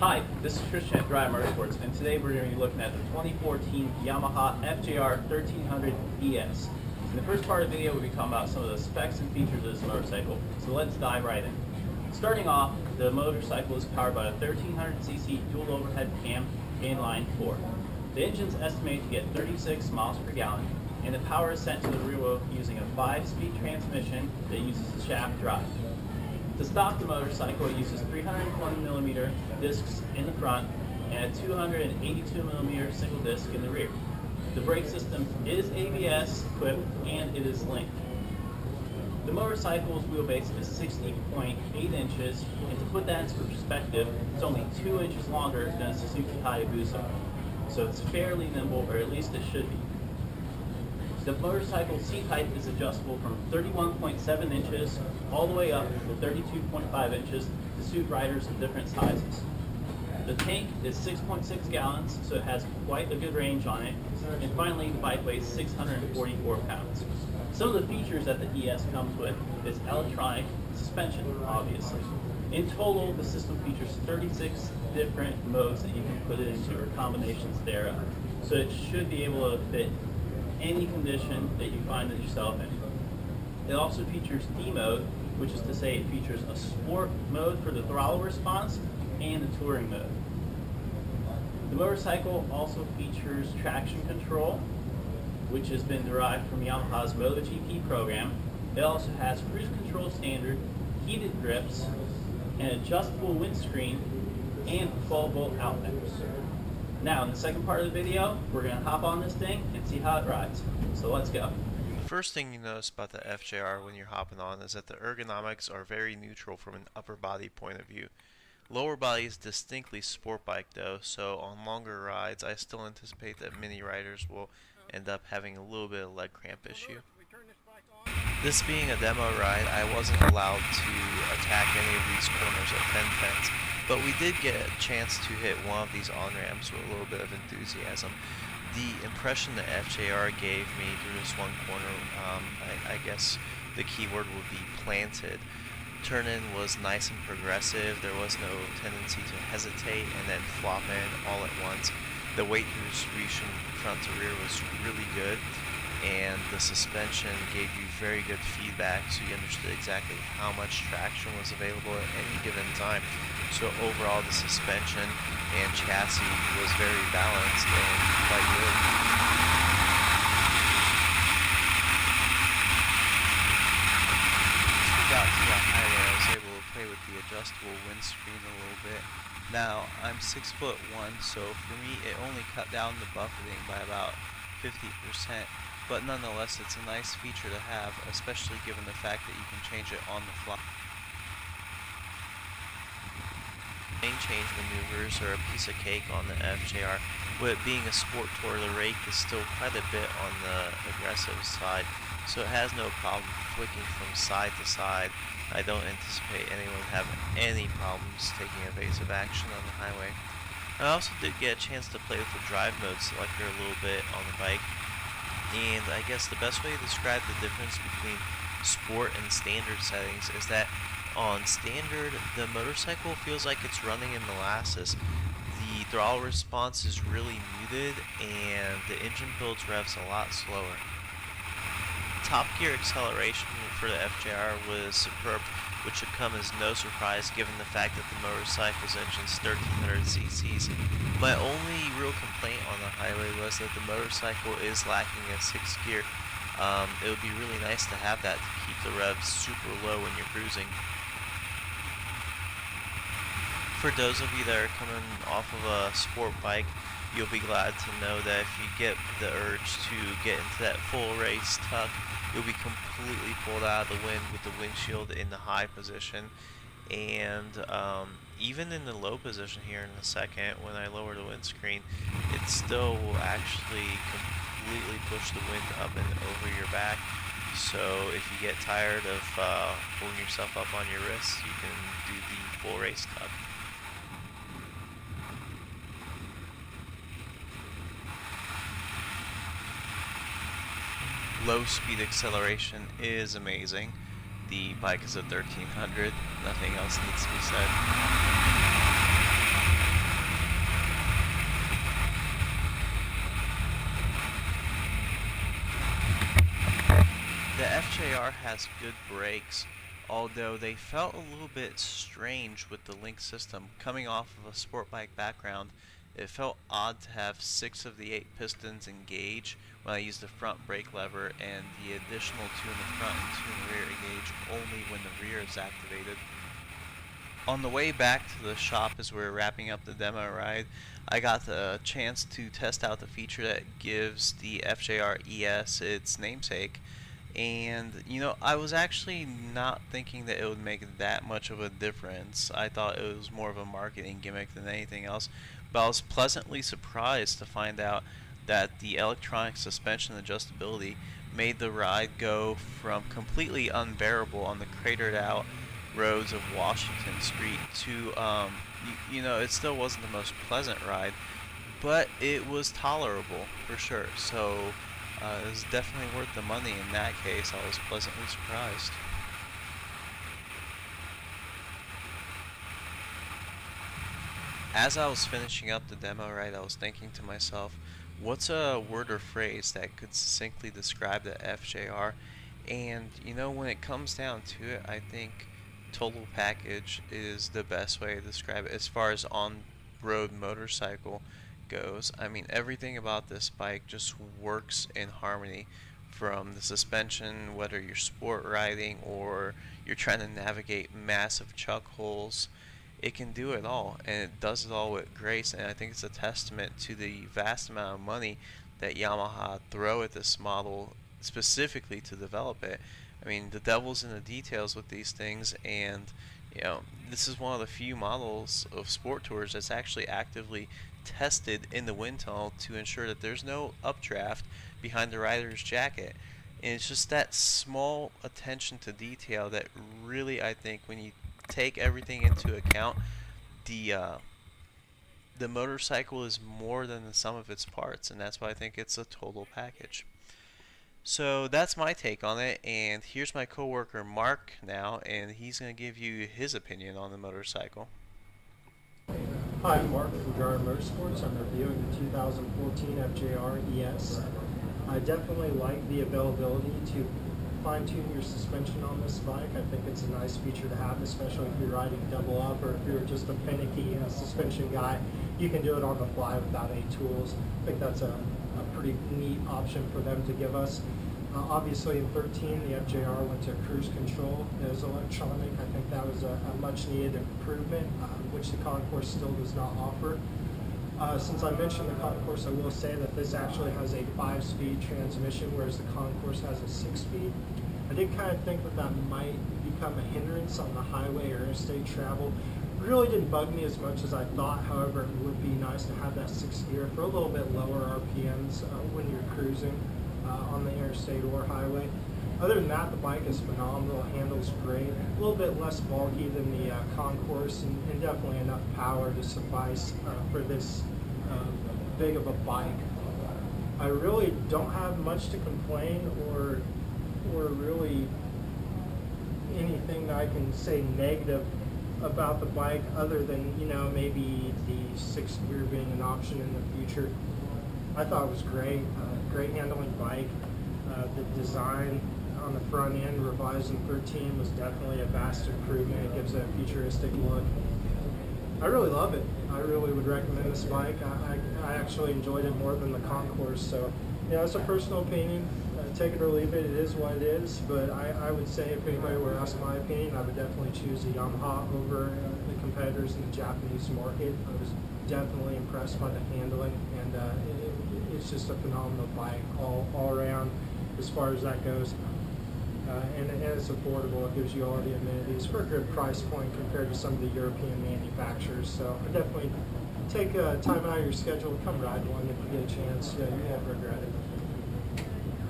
Hi, this is Christian at Dreyer Motorsports, and today we're going to be looking at the 2014 Yamaha FJR 1300 ES. In the first part of the video, we'll be talking about some of the specs and features of this motorcycle, so let's dive right in. Starting off, the motorcycle is powered by a 1300cc dual overhead cam inline 4. The engine's estimated to get 36 miles per gallon, and the power is sent to the rear wheel using a 5-speed transmission that uses a shaft drive. To stop the motorcycle, it uses 320mm discs in the front and a 282mm single disc in the rear. The brake system is ABS equipped and it is linked. The motorcycle's wheelbase is 60.8 inches, and to put that into perspective, it's only 2 inches longer than a Suzuki Hayabusa. So it's fairly nimble, or at least it should be. The motorcycle seat height is adjustable from 31.7 inches all the way up to 32.5 inches to suit riders of different sizes. The tank is 6.6 gallons, so it has quite a good range on it. And finally, the bike weighs 644 pounds. Some of the features that the ES comes with is electronic suspension, obviously. In total, the system features 36 different modes that you can put it into, or combinations thereof. So it should be able to fit any condition that you find yourself in. It also features D mode, which is to say it features a sport mode for the throttle response and a touring mode. The motorcycle also features traction control, which has been derived from Yamaha's MotoGP program. It also has cruise control standard, heated grips, an adjustable windscreen, and 12-volt outlet. Now, in the second part of the video, we're going to hop on this thing and see how it rides. So let's go. The first thing you notice about the FJR when you're hopping on is that the ergonomics are very neutral from an upper body point of view. Lower body is distinctly sport bike though, so on longer rides I still anticipate that many riders will end up having a little bit of leg cramp issue. This being a demo ride, I wasn't allowed to attack any of these corners at 10/10s, but we did get a chance to hit one of these on-ramps with a little bit of enthusiasm. The impression that FJR gave me through this one corner, I guess the key word would be planted. Turn-in was nice and progressive. There was no tendency to hesitate and then flop in all at once. The weight distribution front to rear was really good, and the suspension gave you very good feedback, so you understood exactly how much traction was available at any given time. So overall, the suspension and chassis was very balanced and quite good. As we got to the highway, I was able to play with the adjustable windscreen a little bit. Now, I'm 6'1", so for me it only cut down the buffeting by about 50%. But nonetheless, it's a nice feature to have, especially given the fact that you can change it on the fly. Lane change maneuvers are a piece of cake on the FJR. With it being a sport tour, the rake is still quite a bit on the aggressive side, so it has no problem flicking from side to side. I don't anticipate anyone having any problems taking evasive action on the highway. I also did get a chance to play with the drive mode selector a little bit on the bike. And I guess the best way to describe the difference between sport and standard settings is that on standard, the motorcycle feels like it's running in molasses. The throttle response is really muted and the engine builds revs a lot slower. Top gear acceleration for the FJR was superb, which should come as no surprise given the fact that the motorcycle's engine is 1300 cc's. My only real complaint on the highway was that the motorcycle is lacking a 6th gear. It would be really nice to have that to keep the revs super low when you're cruising. For those of you that are coming off of a sport bike, you'll be glad to know that if you get the urge to get into that full race tuck, you'll be completely pulled out of the wind with the windshield in the high position. And even in the low position here in a second, when I lower the windscreen, it still will actually completely push the wind up and over your back. So if you get tired of pulling yourself up on your wrists, you can do the full race tuck. Low speed acceleration is amazing. The bike is a 1300, nothing else needs to be said. FJR has good brakes, although they felt a little bit strange with the link system. Coming off of a sport bike background, it felt odd to have 6 of the 8 pistons engage when I used the front brake lever, and the additional 2 in the front and 2 in the rear engage only when the rear is activated. On the way back to the shop as we were wrapping up the demo ride, I got the chance to test out the feature that gives the FJR ES its namesake. And, you know, I was actually not thinking that it would make that much of a difference. I thought it was more of a marketing gimmick than anything else. But I was pleasantly surprised to find out that the electronic suspension adjustability made the ride go from completely unbearable on the cratered out roads of Washington Street to, you know, it still wasn't the most pleasant ride, but it was tolerable for sure. So it was definitely worth the money in that case. I was pleasantly surprised. As I was finishing up the demo ride, I was thinking to myself, what's a word or phrase that could succinctly describe the FJR? And, you know, when it comes down to it, I think total package is the best way to describe it as far as on-road motorcycle goes. I mean, everything about this bike just works in harmony, from the suspension, whether you're sport riding or you're trying to navigate massive chuck holes. It can do it all, and it does it all with grace, and I think it's a testament to the vast amount of money that Yamaha throw at this model specifically to develop it. I mean, the devil's in the details with these things, and you know, this is one of the few models of sport tours that's actually actively tested in the wind tunnel to ensure that there's no updraft behind the rider's jacket. And it's just that small attention to detail that really, I think, when you take everything into account, the motorcycle is more than the sum of its parts, and that's why I think it's a total package. So that's my take on it, and here's my coworker Mark now, and he's going to give you his opinion on the motorcycle. Hi, I'm Mark from Dreyer Motorsports. I'm reviewing the 2014 FJR ES. I definitely like the availability to fine-tune your suspension on this bike. I think it's a nice feature to have, especially if you're riding double up or if you're just a finicky suspension guy. You can do it on the fly without any tools. I think that's a pretty neat option for them to give us. Obviously in 13 the FJR went to cruise control. It was electronic. I think that was a much needed improvement, which the Concourse still does not offer. Since I mentioned the Concourse, I will say that this actually has a 5-speed transmission, whereas the Concourse has a 6-speed. I did kind of think that that might become a hindrance on the highway or interstate travel. It really didn't bug me as much as I thought. However, it would be nice to have that 6th gear for a little bit lower RPMs when you're cruising on the interstate or highway. Other than that, the bike is phenomenal. It handles great. A little bit less bulky than the Concourse, and definitely enough power to suffice for this big of a bike. I really don't have much to complain or really anything that I can say negative about the bike, other than, you know, maybe the 6th gear being an option in the future. I thought it was great. Great handling bike. The design on the front end, revised in 13, was definitely a vast improvement. It gives it a futuristic look. I really love it. I really would recommend this bike. I actually enjoyed it more than the Concourse. So, you know, it's a personal opinion. Take it or leave it. It is what it is. But I would say, if anybody were to ask my opinion, I would definitely choose the Yamaha over the competitors in the Japanese market. I was definitely impressed by the handling, and it's just a phenomenal bike all around as far as that goes. And it's affordable. It gives you all the amenities for a good price point compared to some of the European manufacturers. So I definitely take time out of your schedule, come ride one if you get a chance. You won't regret it.